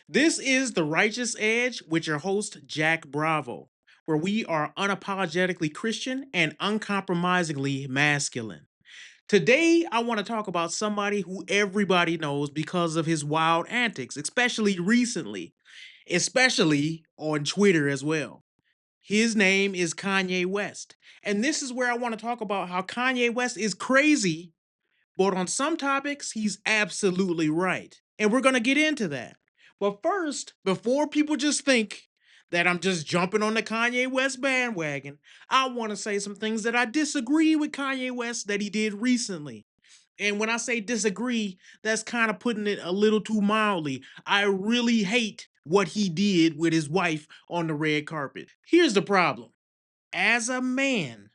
This is The Righteous Edge with your host, Jack Bravo, where we are unapologetically Christian and uncompromisingly masculine. Today, I want to talk about somebody who everybody knows because of his wild antics, especially recently, especially on Twitter as well. His name is Kanye West. And this is where I want to talk about how Kanye West is crazy, but on some topics, he's absolutely right. And we're going to get into that. But first, before people just think that I'm just jumping on the Kanye West bandwagon, I want to say some things that I disagree with Kanye West that he did recently. And when I say disagree, that's kind of putting it a little too mildly. I really hate what he did with his wife on the red carpet. Here's the problem. As a man,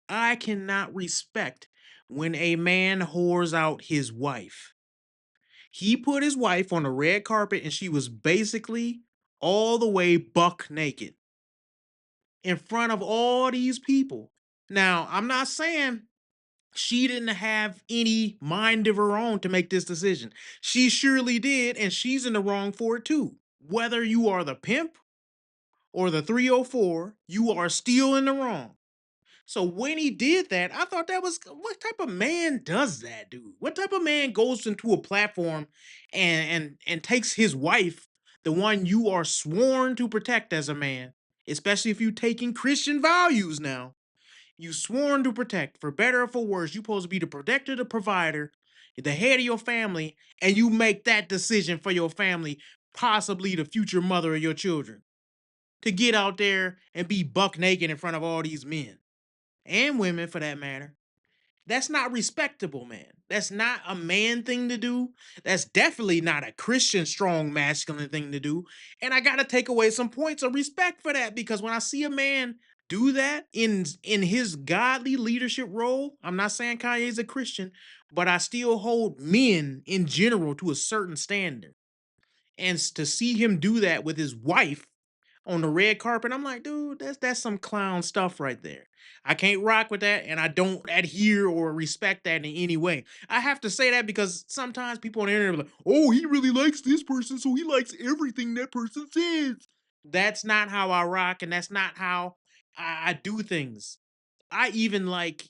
I cannot respect when a man whores out his wife. He put his wife on the red carpet and she was basically all the way buck naked in front of all these people. Now, I'm not saying she didn't have any mind of her own to make this decision. She surely did, and she's in the wrong for it too. Whether you are the pimp or the 304, you are still in the wrong. So when he did that, I thought that was what type of man does that, dude? What type of man goes into a platform and takes his wife, the one you are sworn to protect as a man, especially if you taking Christian values now. You sworn to protect, for better or for worse, you supposed to be the protector, the provider, the head of your family, and you make that decision for your family, possibly the future mother of your children, to get out there and be buck naked in front of all these men and women for that matter. That's not respectable, man. That's not a man thing to do. That's definitely not a Christian strong masculine thing to do. And I got to take away some points of respect for that because when I see a man do that in his godly leadership role, I'm not saying Kanye's a Christian, but I still hold men in general to a certain standard. And to see him do that with his wife on the red carpet, I'm like, dude, that's some clown stuff right there. I can't rock with that, and I don't adhere or respect that in any way. I have to say that because sometimes people on the internet are like, oh, he really likes this person, so he likes everything that person says. That's not how I rock, and that's not how I do things. I even like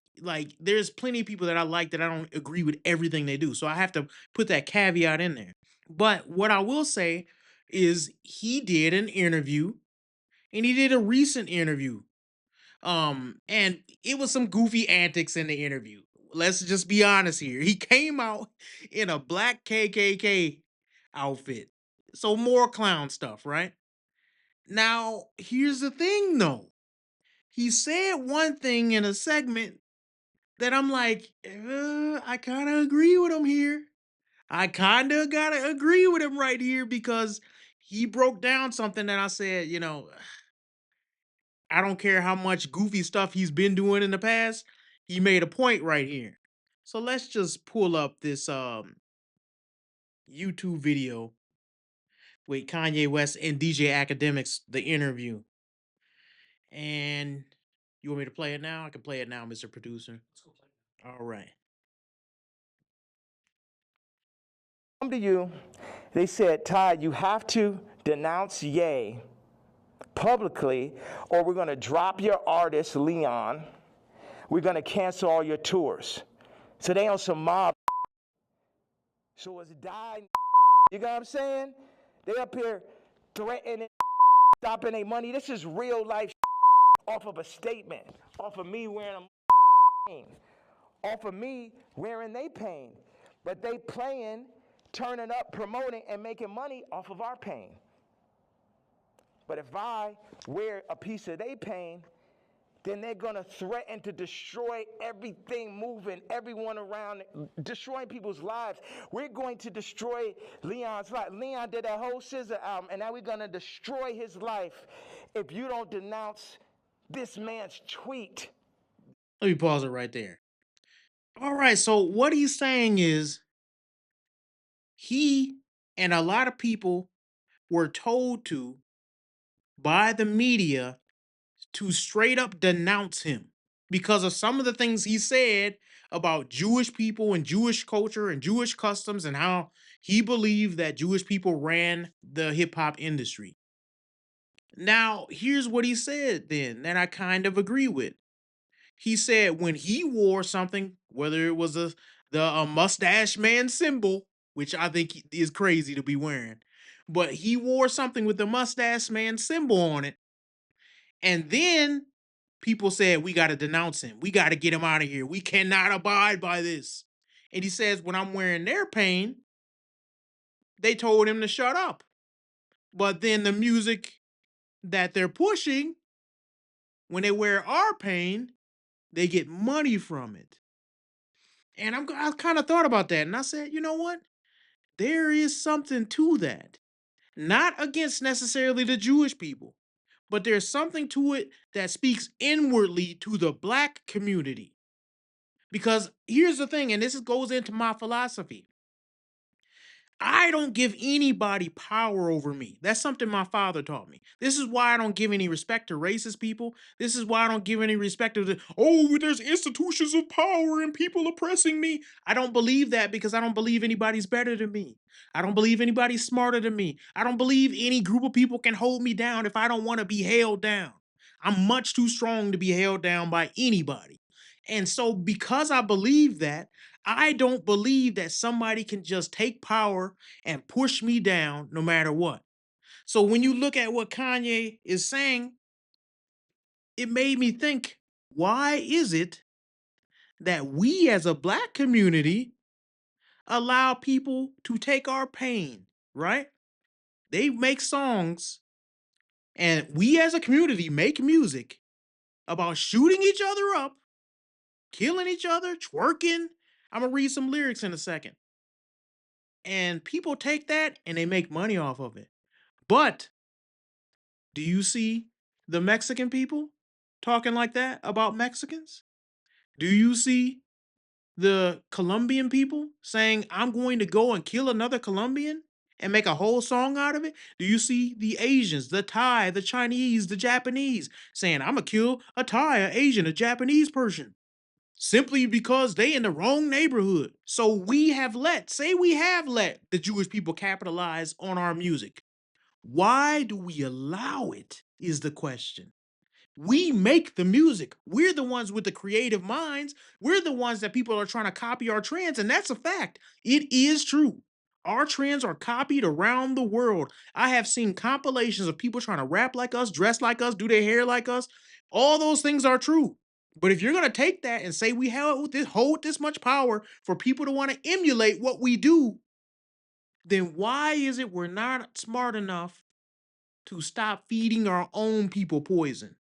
there's plenty of people that I like that I don't agree with everything they do. So I have to put that caveat in there. But what I will say is he did an interview and he did a recent interview. And it was some goofy antics in the interview. Let's just be honest here. He came out in a black KKK outfit. So more clown stuff, right? Now, here's the thing though. He said one thing in a segment that I'm like, I kind of agree with him here. I kind of got to agree with him right here because he broke down something that I said, I don't care how much goofy stuff he's been doing in the past. He made a point right here. So let's just pull up this YouTube video with Kanye West and DJ Academics, the interview. And you want me to play it now? I can play it now, Mr. Producer. All right. Come to you, they said, Ty, you have to denounce Ye publicly, or we're going to drop your artist, Leon. We're going to cancel all your tours. So they on some mob. So it's dying. You know what I'm saying? They up here threatening, stopping their money. This is real life off of a statement, off of me wearing a pain, off of me wearing they pain. But they playing, turning up, promoting, and making money off of our pain. But if I wear a piece of their pain, then they're going to threaten to destroy everything moving, everyone around, destroying people's lives. We're going to destroy Leon's life. Leon did that whole Scissor album, and now we're going to destroy his life if you don't denounce this man's tweet. Let me pause it right there. All right. So what he's saying is he and a lot of people were told to by the media to straight up denounce him. because of some of the things he said about Jewish people and Jewish culture and Jewish customs and how he believed that Jewish people ran the hip hop industry. Now, here's what he said then that I kind of agree with. He said when he wore something, whether it was a mustache man symbol, which I think is crazy to be wearing, but he wore something with the mustache man symbol on it, and then people said we got to denounce him, we got to get him out of here, we cannot abide by this. And he says when I'm wearing their pain, they told him to shut up. But then the music that they're pushing, when they wear our pain, they get money from it. And I kind of thought about that and I said, you know what? There is something to that. Not against necessarily the Jewish people, but there's something to it that speaks inwardly to the black community. Because here's the thing, and goes into my philosophy. I don't give anybody power over me. That's something my father taught me. This is why I don't give any respect to racist people. This is why I don't give any respect to there's institutions of power and people oppressing me. I don't believe that because I don't believe anybody's better than me. I don't believe anybody's smarter than me. I don't believe any group of people can hold me down if I don't want to be held down. I'm much too strong to be held down by anybody. And so, because I believe that, I don't believe that somebody can just take power and push me down no matter what. So when you look at what Kanye is saying, it made me think, why is it that we as a black community allow people to take our pain, right? They make songs and we as a community make music about shooting each other up, killing each other, twerking. I'm going to read some lyrics in a second. And people take that and they make money off of it. But do you see the Mexican people talking like that about Mexicans? Do you see the Colombian people saying, I'm going to go and kill another Colombian and make a whole song out of it? Do you see the Asians, the Thai, the Chinese, the Japanese saying, I'm going to kill a Thai, a Asian, a Japanese person? Simply because they in the wrong neighborhood. So we have let the Jewish people capitalize on our music. Why do we allow it? Is the question. We make the music. We're the ones with the creative minds. We're the ones that people are trying to copy our trends. And that's a fact. It is true. Our trends are copied around the world. I have seen compilations of people trying to rap like us, dress like us, do their hair like us. All those things are true. But if you're going to take that and say we hold this much power for people to want to emulate what we do, then why is it we're not smart enough to stop feeding our own people poison?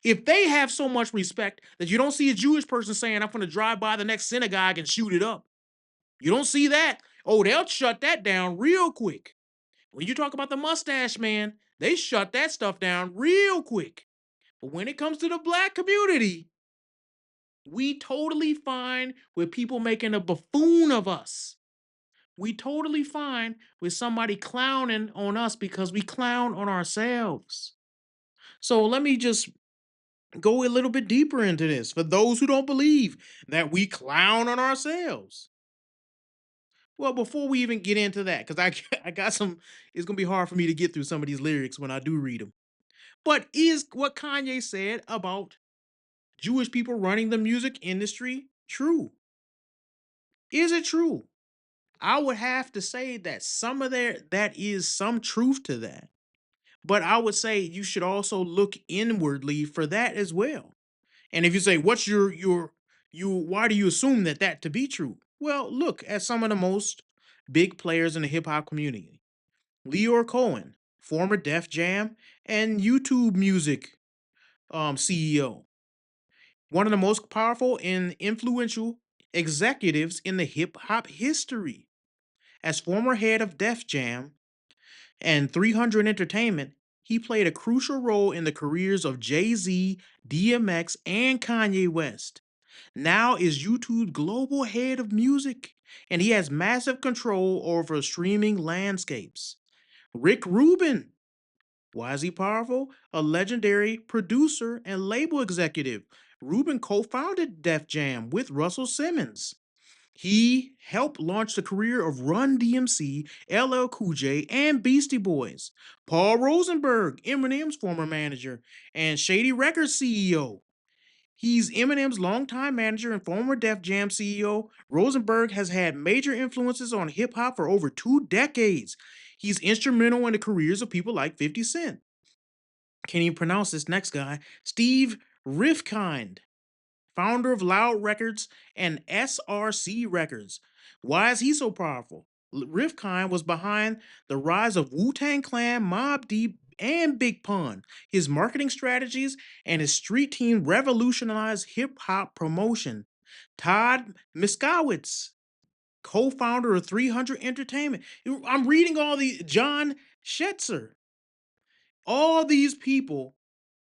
If they have so much respect that you don't see a Jewish person saying, I'm going to drive by the next synagogue and shoot it up. You don't see that. Oh, they'll shut that down real quick. When you talk about the mustache man, they shut that stuff down real quick. But when it comes to the black community, we totally fine with people making a buffoon of us. We totally fine with somebody clowning on us because we clown on ourselves. So let me just go a little bit deeper into this for those who don't believe that we clown on ourselves. Well, before we even get into that, because I got some, it's gonna be hard for me to get through some of these lyrics when I do read them. But is what Kanye said about Jewish people running the music industry true? Is it true? I would have to say that that is some truth to that. But I would say you should also look inwardly for that as well. And if you say, what's why do you assume that to be true? Well, look at some of the most big players in the hip hop community. Leor Cohen, former Def Jam and YouTube Music CEO, one of the most powerful and influential executives in the hip hop history. As former head of Def Jam and 300 Entertainment, he played a crucial role in the careers of Jay-Z, DMX, and Kanye West. Now is YouTube's global head of music, and he has massive control over streaming landscapes. Rick Rubin, why is he powerful? A legendary producer and label executive. Rubin co founded Def Jam with Russell Simmons. He helped launch the career of Run DMC, LL Cool J, and Beastie Boys. Paul Rosenberg, Eminem's former manager and Shady Records CEO. He's Eminem's longtime manager and former Def Jam CEO. Rosenberg has had major influences on hip hop for over 2 decades. He's instrumental in the careers of people like 50 Cent. Can't even pronounce this next guy. Steve Rifkind, founder of Loud Records and SRC Records. Why is he so powerful? Rifkind was behind the rise of Wu Tang Clan, Mob Deep, and Big Pun. His marketing strategies and his street team revolutionized hip hop promotion. Todd Miskowitz, co founder of 300 Entertainment. I'm reading all the John Schetzer. All these people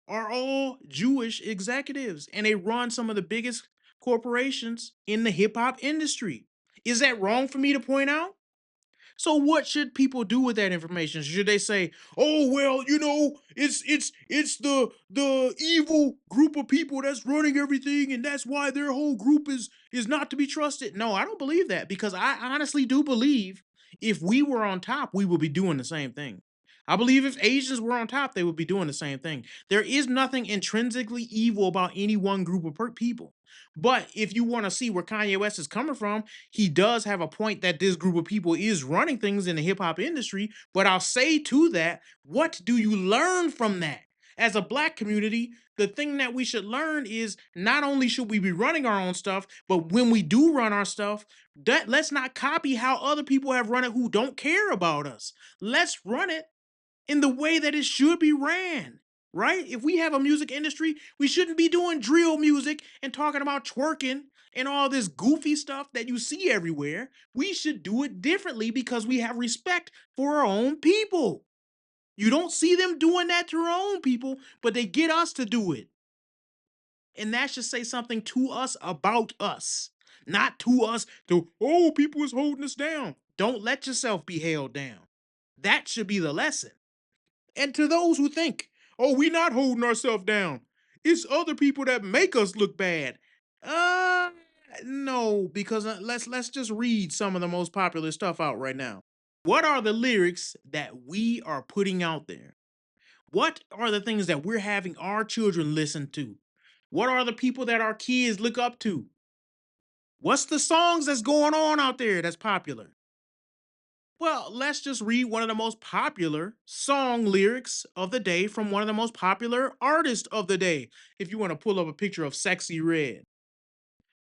are all Jewish executives and they run some of the biggest corporations in the hip hop industry. Is that wrong for me to point out? So what should people do with that information? Should they say, "Oh well, it's the evil group of people that's running everything and that's why their whole group is not to be trusted?" No, I don't believe that because I honestly do believe if we were on top, we would be doing the same thing. I believe if Asians were on top, they would be doing the same thing. There is nothing intrinsically evil about any one group of people. But if you want to see where Kanye West is coming from, he does have a point that this group of people is running things in the hip hop industry. But I'll say to that, what do you learn from that? As a black community, the thing that we should learn is not only should we be running our own stuff, but when we do run our stuff, that let's not copy how other people have run it who don't care about us. Let's run it in the way that it should be ran. Right? If we have a music industry, we shouldn't be doing drill music and talking about twerking and all this goofy stuff that you see everywhere. We should do it differently because we have respect for our own people. You don't see them doing that to our own people, but they get us to do it. And that should say something to us about us, not to us to, oh, people is holding us down. Don't let yourself be held down. That should be the lesson. And to those who think, oh, we not holding ourselves down. It's other people that make us look bad. Uh no, because let's just read some of the most popular stuff out right now. What are the lyrics that we are putting out there? What are the things that we're having our children listen to? What are the people that our kids look up to? What's the songs that's going on out there that's popular? Well, let's just read one of the most popular song lyrics of the day from one of the most popular artists of the day. If you want to pull up a picture of Sexy Red.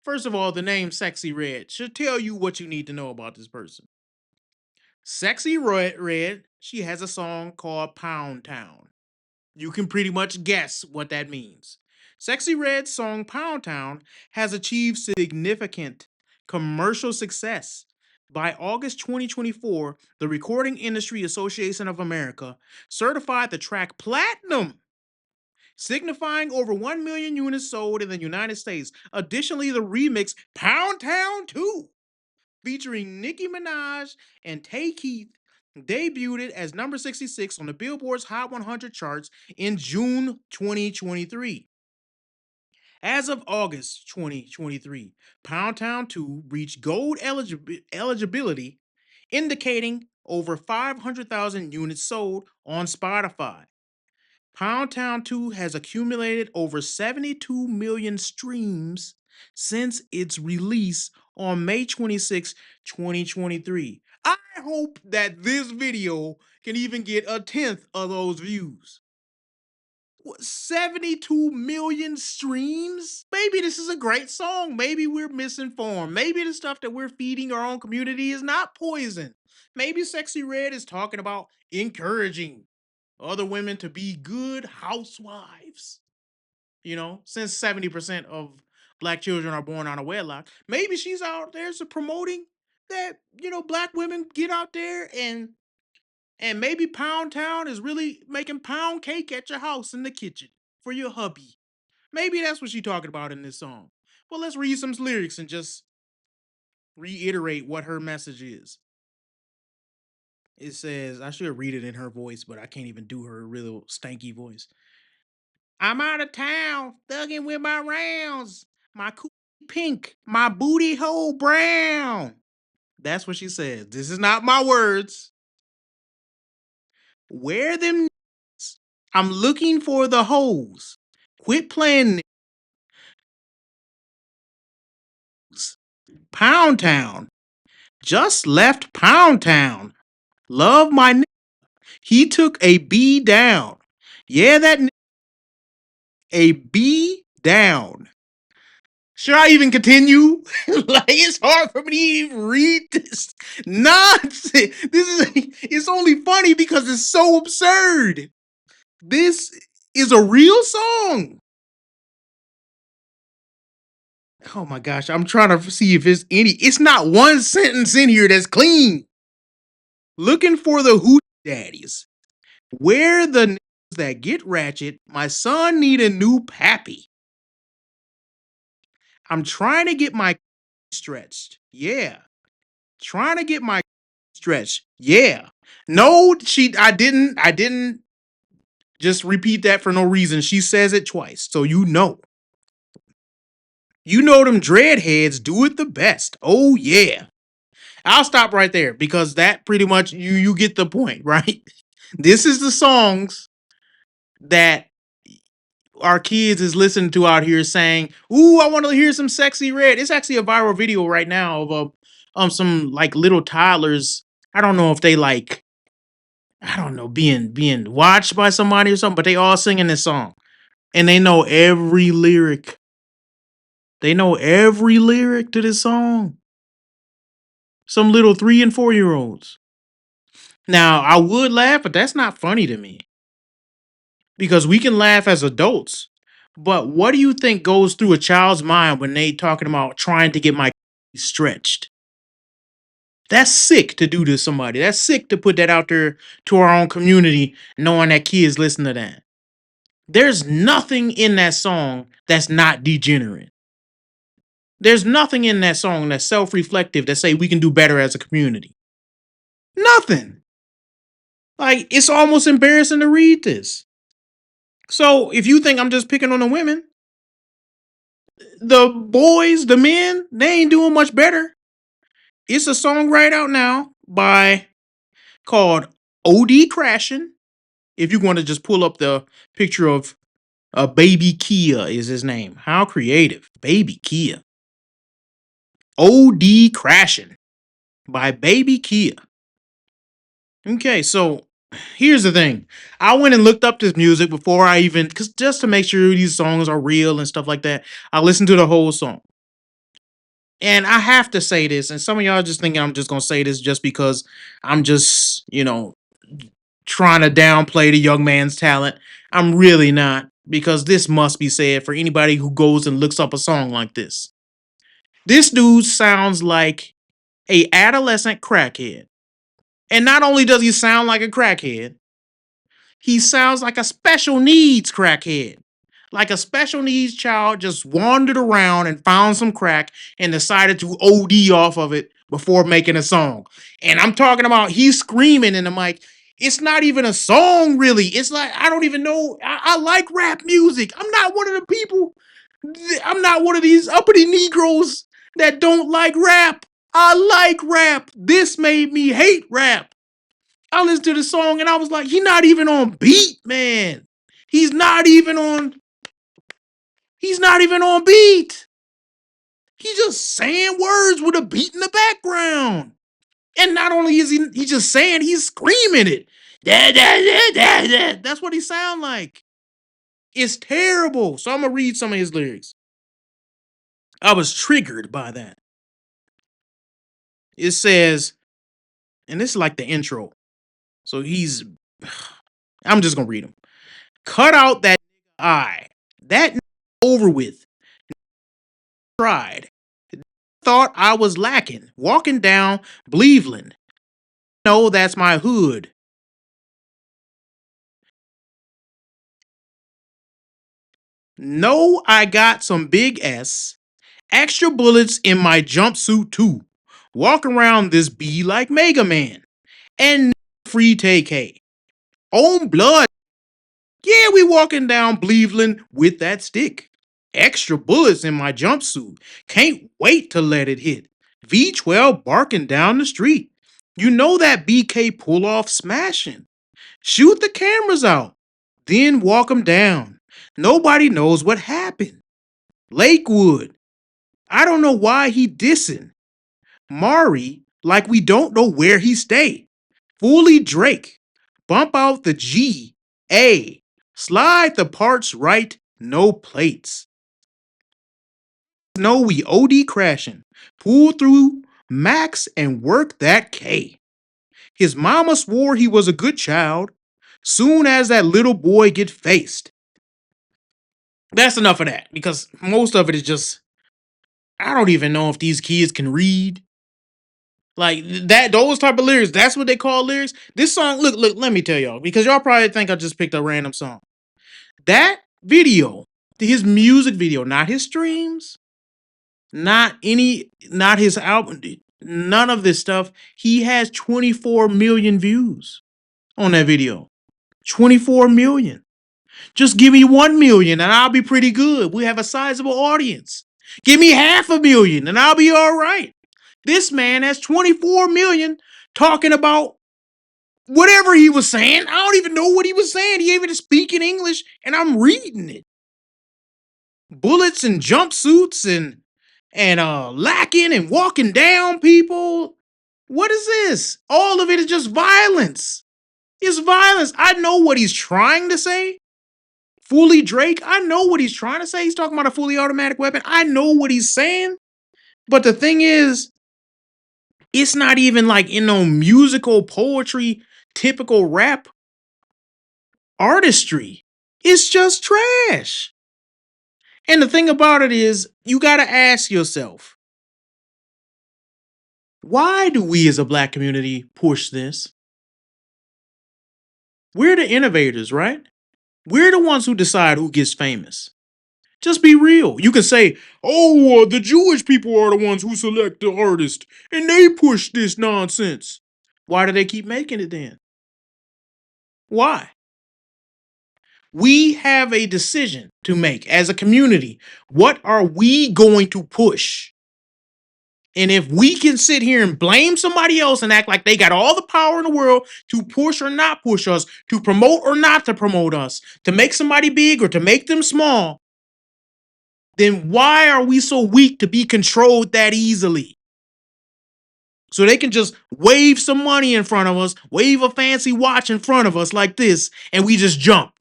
First of all, the name Sexy Red should tell you what you need to know about this person. Red, she has a song called Pound Town. You can pretty much guess what that means. Sexy Red's song Pound Town has achieved significant commercial success. By August 2024, the Recording Industry Association of America certified the track platinum, signifying over 1 million units sold in the United States. Additionally, the remix Pound Town 2, featuring Nicki Minaj and Tay Keith, debuted as number 66 on the Billboard's Hot 100 charts in June 2023. As of August 2023, Pound Town 2 reached gold eligibility, indicating over 500,000 units sold on Spotify. Pound Town 2 has accumulated over 72 million streams since its release on May 26, 2023. I hope that this video can even get a tenth of those views. 72 million streams? Maybe this is a great song. Maybe we're misinformed. Maybe the stuff that we're feeding our own community is not poison. Maybe Sexy Red is talking about encouraging other women to be good housewives. Since 70% of black children are born out of wedlock, maybe she's out there promoting that, black women get out there and maybe Pound Town is really making pound cake at your house in the kitchen for your hubby. Maybe that's what she's talking about in this song. Well, let's read some lyrics and just reiterate what her message is. It says, I should read it in her voice, but I can't even do her real stanky voice. I'm out of town, thugging with my rounds. My coochie pink, my booty hole brown. That's what she says. This is not my words. Where them niggas? I'm looking for the hoes. Quit playing niggas. Pound Town. Just left Pound Town. Love my nigga. He took a B down. Yeah, that a B down. Should I even continue? Like, it's hard for me to even read this nonsense. It's only funny because it's so absurd. This is a real song. Oh my gosh, I'm trying to see if it's any. It's not one sentence in here that's clean. Looking for the hoot daddies. Where the niggas that get ratchet? My son need a new pappy. I'm trying to get my stretched. Yeah. Trying to get my stretched. Yeah. No, I didn't just repeat that for no reason. She says it twice. So you know. You know them dreadheads do it the best. Oh yeah. I'll stop right there because that pretty much you get the point, right? This is the songs that our kids is listening to out here saying, "Ooh, I want to hear some sexy red." It's actually a viral video right now of some like little toddlers. I don't know if they like, I don't know, being watched by somebody or something, but they all singing this song and they know every lyric. They know every lyric to this song. Some little 3 and 4 year olds. Now, I would laugh, but that's not funny to me because we can laugh as adults. But what do you think goes through a child's mind when they talking about trying to get my stretched? That's sick to do to somebody. That's sick to put that out there to our own community, knowing that kids listen to that. There's nothing in that song that's not degenerate. There's nothing in that song that's self-reflective that say we can do better as a community. Nothing. Like, it's almost embarrassing to read this. So if you think I'm just picking on the women, the boys, the men, they ain't doing much better. It's a song right out now by called OD Crashing. If you want to just pull up the picture of Baby Kia is his name. How creative. Baby Kia. OD Crashing by Baby Kia. Okay, so here's the thing. I went and looked up this music before I even, cause just to make sure these songs are real and stuff like that. I listened to the whole song. And I have to say this, and some of y'all just thinking I'm just gonna say this just because I'm just, trying to downplay the young man's talent. I'm really not, because this must be said for anybody who goes and looks up a song like this. This dude sounds like a adolescent crackhead. And not only does he sound like a crackhead, he sounds like a special needs crackhead. Like a special needs child just wandered around and found some crack and decided to OD off of it before making a song. And I'm talking about he's screaming in the mic. It's not even a song, really. It's like, I don't even know. I like rap music. I'm not one of the people. I'm not one of these uppity Negroes that don't like rap. I like rap. This made me hate rap. I listened to the song and I was like, he's not even on beat, man. He's not even on He's not even on beat. He's just saying words with a beat in the background. And not only is he just saying, he's screaming it. Da, da, da, da, da. That's what he sound like. It's terrible. So I'm gonna read some of his lyrics. I was triggered by that. It says, and this is like the intro. So I'm just gonna read them. Cut out that eye. That over with. Tried. Thought I was lacking. Walking down Cleveland. No, that's my hood. No, I got some big S. Extra bullets in my jumpsuit too. Walk around this bee like Mega Man. And free TK. Own blood. Yeah, we walking down Cleveland with that stick. Extra bullets in my jumpsuit. Can't wait to let it hit. V12 barking down the street. You know that BK pull off smashing. Shoot the cameras out. Then walk them down. Nobody knows what happened. Lakewood. I don't know why he dissing. Mari, like we don't know where he stay. Fully Drake. Bump out the G. A. Slide the parts right, no plates. No, we OD crashing. Pull through Max and work that K. His mama swore he was a good child. Soon as that little boy get faced. That's enough of that because most of it is just I don't even know if these kids can read. Like that, those type of lyrics, that's what they call lyrics. This song, look, let me tell y'all, because y'all probably think I just picked a random song. That video, his music video, not his streams, not his album, none of this stuff. He has 24 million views on that video. 24 million. Just give me 1 million and I'll be pretty good. We have a sizable audience. Give me 500,000 and I'll be all right. This man has 24 million talking about whatever he was saying. I don't even know what he was saying. He even speaking English and I'm reading it. Bullets and jumpsuits and lacking and walking down people. What is this? All of it is just violence. It's violence. I know what he's trying to say. Fully Drake, I know what he's trying to say. He's talking about a fully automatic weapon. I know what he's saying. But the thing is, it's not even like in no musical poetry, typical rap artistry. It's just trash. And the thing about it is, you got to ask yourself, why do we as a black community push this? We're the innovators, right? We're the ones who decide who gets famous. Just be real. You can say, oh, the Jewish people are the ones who select the artist and they push this nonsense. Why do they keep making it then? Why? We have a decision to make as a community. What are we going to push? And if we can sit here and blame somebody else and act like they got all the power in the world to push or not push us, to promote or not to promote us, to make somebody big or to make them small, then why are we so weak to be controlled that easily? So they can just wave some money in front of us, wave a fancy watch in front of us like this, and we just jump.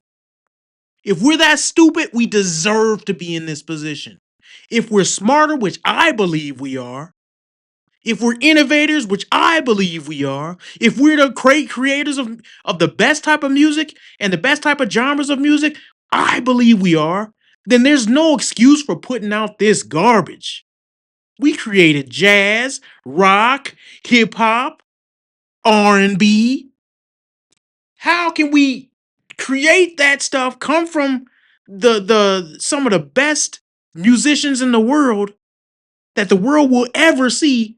If we're that stupid, we deserve to be in this position. If we're smarter, which I believe we are, if we're innovators, which I believe we are, if we're the creators of the best type of music and the best type of genres of music, I believe we are, then there's no excuse for putting out this garbage. We created jazz, rock, hip hop, R&B. How can we create that stuff come from the some of the best musicians in the world that the world will ever see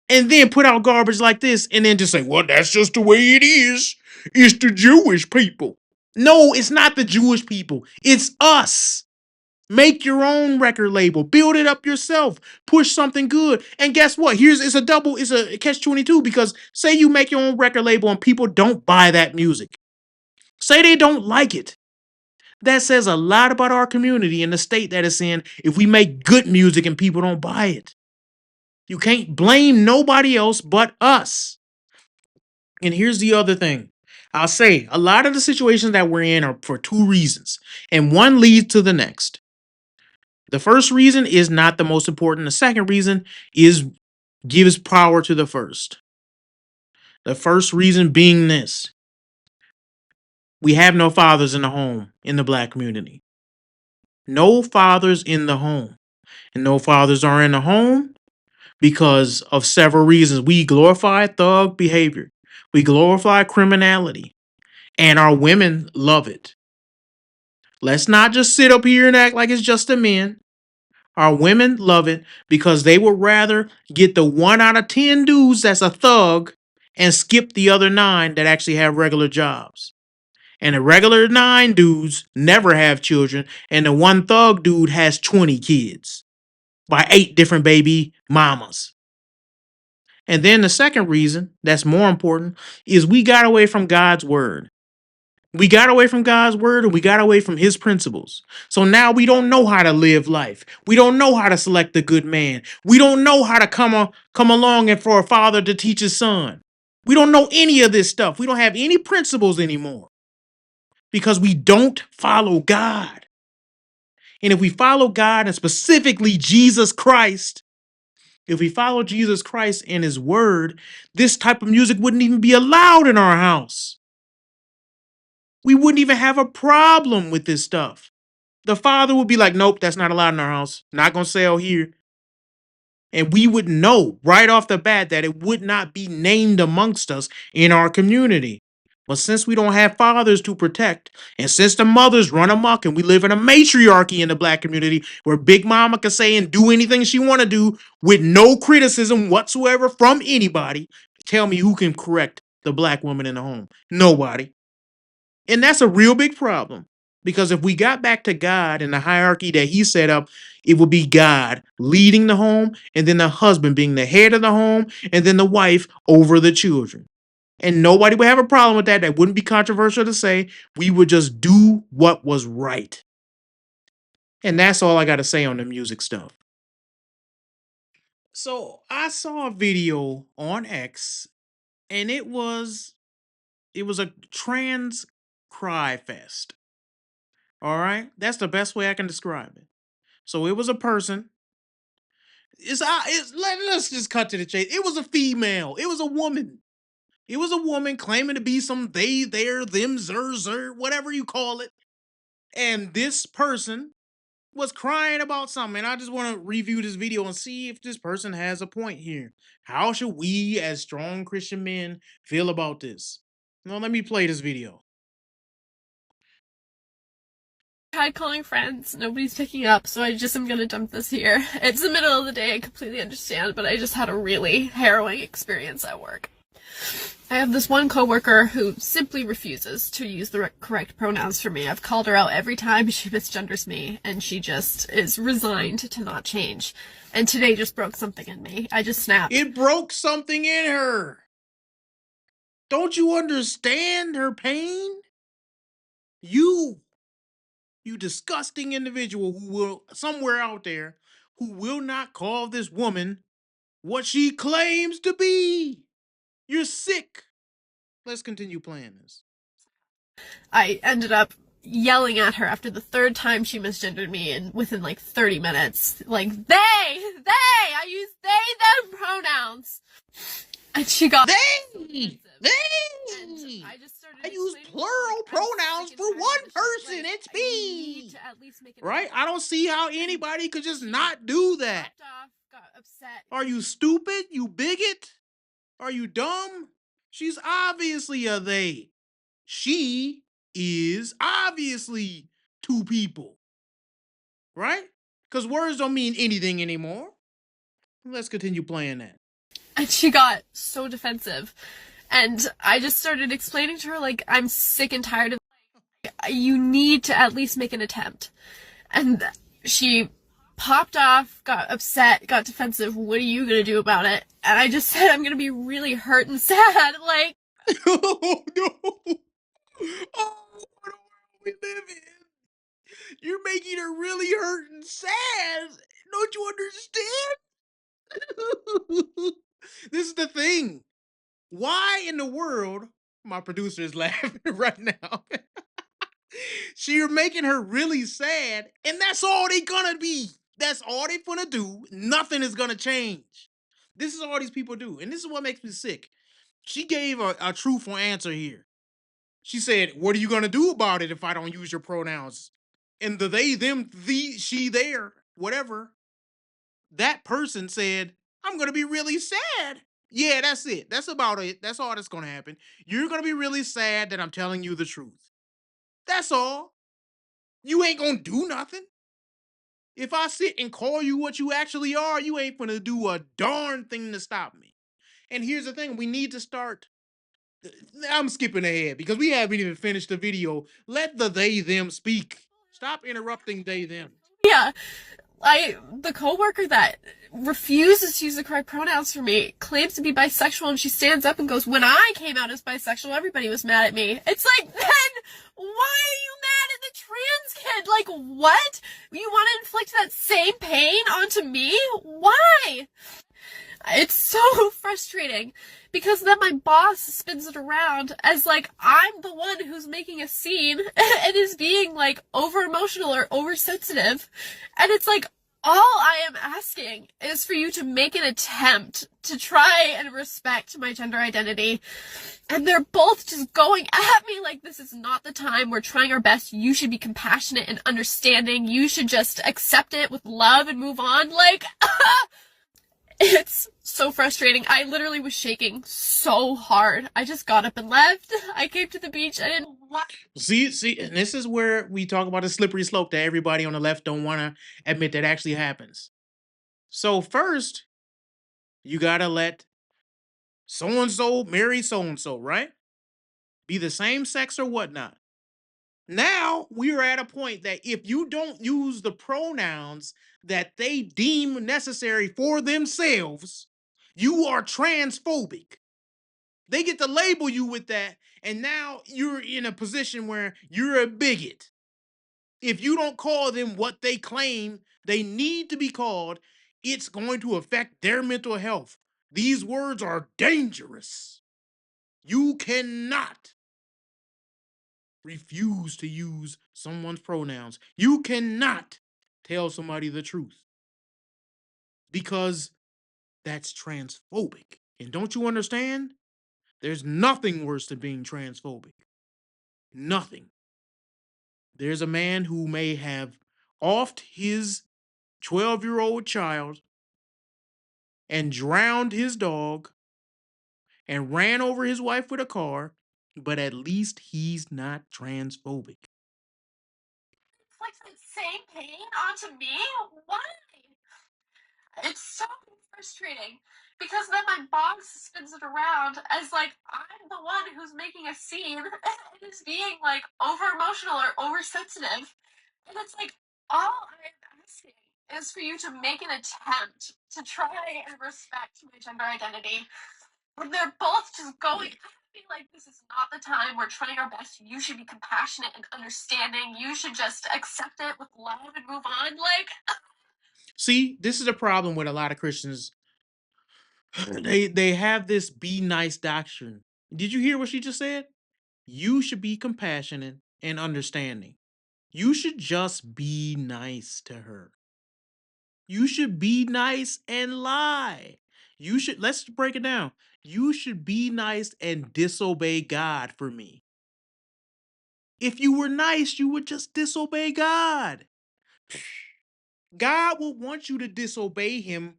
and then put out garbage like this and then just say, well, that's just the way it is. It's the Jewish people. No, it's not the Jewish people. It's us. Make your own record label. Build it up yourself. Push something good. And guess what? It's a catch-22 because say you make your own record label and people don't buy that music. Say they don't like it. That says a lot about our community and the state that it's in if we make good music and people don't buy it. You can't blame nobody else but us. And here's the other thing. I'll say a lot of the situations that we're in are for two reasons, and one leads to the next. The first reason is not the most important. The second reason is gives power to the first. The first reason being this. We have no fathers in the home in the black community. No fathers in the home. And no fathers are in the home because of several reasons. We glorify thug behavior. We glorify criminality. And our women love it. Let's not just sit up here and act like it's just the men. Our women love it because they would rather get the 1 out of 10 dudes that's a thug and skip the other 9 that actually have regular jobs. And the regular 9 dudes never have children, and the one thug dude has 20 kids by 8 different baby mamas. And then the second reason that's more important is we got away from God's word. We got away from God's word and we got away from his principles. So now we don't know how to live life. We don't know how to select a good man. We don't know how to come along and for a father to teach his son. We don't know any of this stuff. We don't have any principles anymore because we don't follow God. And if we follow God and specifically Jesus Christ, if we follow Jesus Christ and his word, this type of music wouldn't even be allowed in our house. We wouldn't even have a problem with this stuff. The father would be like, nope, that's not allowed in our house. Not going to sell here. And we would know right off the bat that it would not be named amongst us in our community. But since we don't have fathers to protect, and since the mothers run amok and we live in a matriarchy in the black community where Big Mama can say and do anything she want to do with no criticism whatsoever from anybody, tell me who can correct the black woman in the home? Nobody. And that's a real big problem. Because if we got back to God and the hierarchy that he set up, it would be God leading the home, and then the husband being the head of the home, and then the wife over the children. And nobody would have a problem with that. That wouldn't be controversial to say. We would just do what was right. And that's all I got to say on the music stuff. So I saw a video on X, and it was a trans cry fest. All right, that's the best way I can describe it. So it was a person. Let's just cut to the chase. It was a female. It was a woman. It was a woman claiming to be some they, there, them, zer, whatever you call it. And this person was crying about something. And I just want to review this video and see if this person has a point here. How should we, as strong Christian men, feel about this? Now, let me play this video. Tried calling friends, nobody's picking up, so I just am gonna dump this here. It's the middle of the day, I completely understand, but I just had a really harrowing experience at work. I have this one coworker who simply refuses to use the correct pronouns for me. I've called her out every time she misgenders me, and she just is resigned to not change. And today just broke something in me. I just snapped. It broke something in her. Don't you understand her pain? You disgusting individual who will, somewhere out there, who will not call this woman what she claims to be. You're sick. Let's continue playing this. I ended up yelling at her after the third time she misgendered me, and within like 30 minutes, like, I use they, them pronouns. And she got they. I just started I use explaining to her, plural like, pronouns I'm sick and for tired one of this shit. person. Like, It's I need me. to at least make an Right? attempt. I don't see how anybody could just not do that. Popped off, got upset. Are you stupid? You bigot? Are you dumb? She's obviously a they. She is obviously two people. Right? Because words don't mean anything anymore. Let's continue playing that. And she got so defensive. And I just started explaining to her, like, I'm sick and tired of you need to at least make an attempt. And she popped off, got upset, got defensive. What are you gonna do about it? And I just said, I'm gonna be really hurt and sad. Like, oh no! Oh, what a world we live in! You're making her really hurt and sad. Don't you understand? This is the thing. Why in the world? My producer is laughing right now. You're making her really sad, and that's all they gonna be. That's all they gonna do. Nothing is gonna change. This is all these people do, and this is what makes me sick. She gave a truthful answer here. She said, "What are you gonna do about it if I don't use your pronouns?" And the they, them, the, she, there, whatever. That person said, "I'm gonna be really sad." Yeah, that's it. That's about it. That's all that's gonna happen. You're gonna be really sad that I'm telling you the truth. That's all. You ain't gonna do nothing. If I sit and call you what you actually are, you ain't gonna do a darn thing to stop me. And here's the thing, we need to start I'm skipping ahead because we haven't even finished the video. Let the they them speak. Stop interrupting they them. Yeah, the coworker that refuses to use the correct pronouns for me claims to be bisexual, and she stands up and goes, "When I came out as bisexual, everybody was mad at me." It's like, then why are you mad at the trans kid? Like, what? You want to inflict that same pain onto me? Why? It's so frustrating because then my boss spins it around as like I'm the one who's making a scene and is being like over emotional or oversensitive. And it's like, all I am asking is for you to make an attempt to try and respect my gender identity. And they're both just going at me like, this is not the time. We're trying our best. You should be compassionate and understanding. You should just accept it with love and move on. Like, it's so frustrating. I literally was shaking so hard. I just got up and left. I came to the beach. I didn't want. See, and this is where we talk about a slippery slope that everybody on the left don't want to admit that actually happens. So first, you gotta let so and so marry so and so, right? Be the same sex or whatnot. Now we are at a point that if you don't use the pronouns that they deem necessary for themselves, you are transphobic. They get to label you with that, and now you're in a position where you're a bigot. If you don't call them what they claim they need to be called, it's going to affect their mental health. These words are dangerous. You cannot refuse to use someone's pronouns. You cannot tell somebody the truth because that's transphobic. And don't you understand? There's nothing worse than being transphobic. Nothing. There's a man who may have offed his 12-year-old child and drowned his dog and ran over his wife with a car, but at least he's not transphobic. Inflict that same pain onto me? Why? It's so frustrating because then my boss spins it around as like I'm the one who's making a scene and is being like over emotional or oversensitive. And it's like, all I am asking is for you to make an attempt to try and respect my gender identity. And they're both just going at me like, this is not the time. We're trying our best. You should be compassionate and understanding. You should just accept it with love and move on. Like, See, this is a problem with a lot of Christians. They have this be nice doctrine. Did you hear what she just said? You should be compassionate and understanding. You should just be nice to her. You should be nice and lie. You should, let's break it down. You should be nice and disobey God for me. If you were nice, you would just disobey God. God will want you to disobey him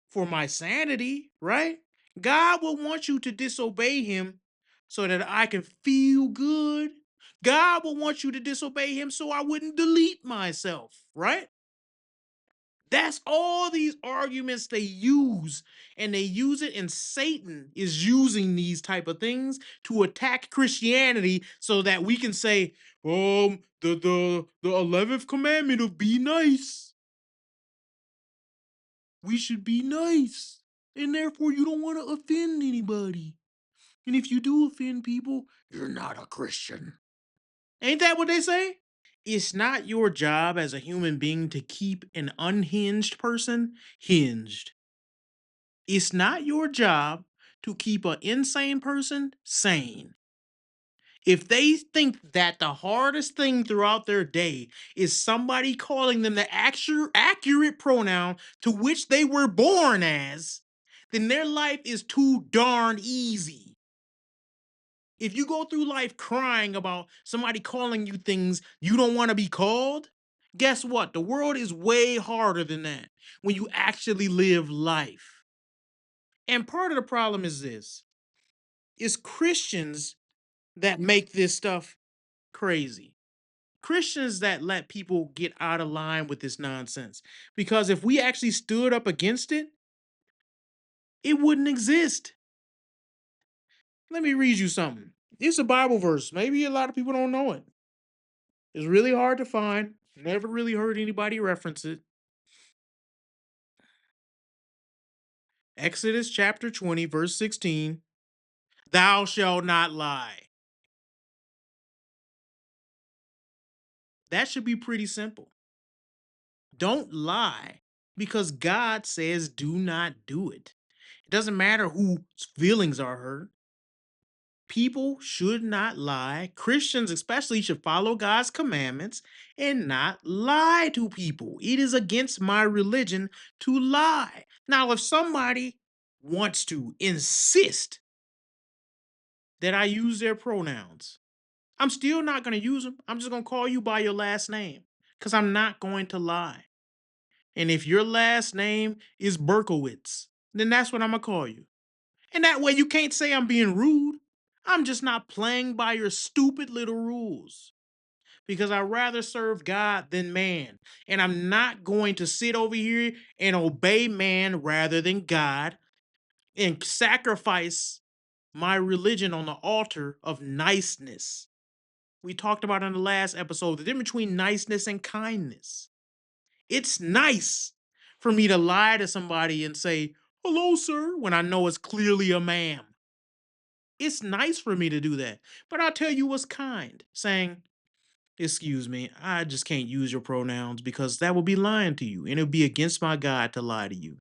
for my sanity, right? God will want you to disobey him so that I can feel good. God will want you to disobey him so I wouldn't delete myself, right? That's all these arguments they use, and they use it, and Satan is using these type of things to attack Christianity so that we can say, the 11th commandment of be nice. We should be nice, and therefore you don't want to offend anybody. And if you do offend people, you're not a Christian. Ain't that what they say? It's not your job as a human being to keep an unhinged person hinged. It's not your job to keep an insane person sane. If they think that the hardest thing throughout their day is somebody calling them the accurate pronoun to which they were born as, then their life is too darn easy. If you go through life crying about somebody calling you things you don't want to be called, guess what? The world is way harder than that when you actually live life. And part of the problem is this: it's Christians that make this stuff crazy. Christians that let people get out of line with this nonsense. Because if we actually stood up against it, it wouldn't exist. Let me read you something. It's a Bible verse. Maybe a lot of people don't know it. It's really hard to find. Never really heard anybody reference it. Exodus chapter 20, verse 16. Thou shalt not lie. That should be pretty simple. Don't lie because God says do not do it. It doesn't matter whose feelings are hurt. People should not lie. Christians, especially, should follow God's commandments and not lie to people. It is against my religion to lie. Now, if somebody wants to insist that I use their pronouns, I'm still not going to use them. I'm just going to call you by your last name because I'm not going to lie. And if your last name is Berkowitz, then that's what I'm going to call you. And that way you can't say I'm being rude. I'm just not playing by your stupid little rules because I'd rather serve God than man. And I'm not going to sit over here and obey man rather than God and sacrifice my religion on the altar of niceness. We talked about in the last episode the difference between niceness and kindness. It's nice for me to lie to somebody and say, hello, sir, when I know it's clearly a ma'am. It's nice for me to do that. But I'll tell you what's kind, saying, excuse me, I just can't use your pronouns because that would be lying to you, and it would be against my God to lie to you.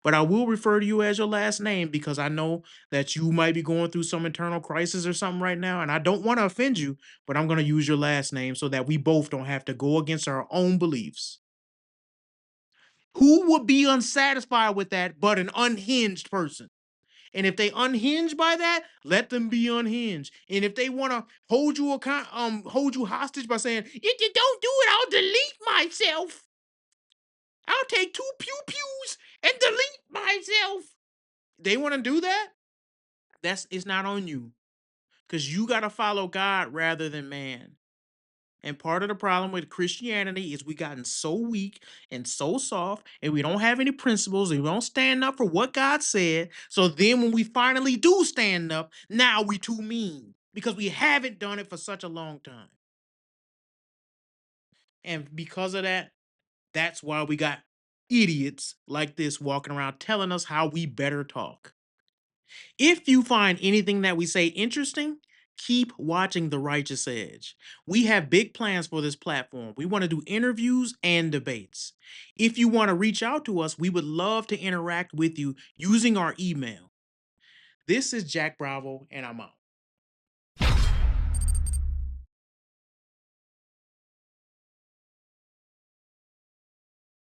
But I will refer to you as your last name because I know that you might be going through some internal crisis or something right now, and I don't want to offend you, but I'm going to use your last name so that we both don't have to go against our own beliefs. Who would be unsatisfied with that but an unhinged person? And if they unhinge by that, let them be unhinged. And if they want to hold you hostage by saying, if you don't do it, I'll delete myself. I'll take 2 pew pews and delete myself. They want to do that? It's not on you. Because you got to follow God rather than man. And part of the problem with Christianity is we gotten so weak and so soft, and we don't have any principles, and we don't stand up for what God said. So then when we finally do stand up, now we too mean because we haven't done it for such a long time. And because of that, that's why we got idiots like this walking around telling us how we better talk. If you find anything that we say interesting, keep watching The Righteous Edge. We have big plans for this platform. We want to do interviews and debates. If you want to reach out to us, we would love to interact with you using our email. This is Jack Bravo, and I'm out.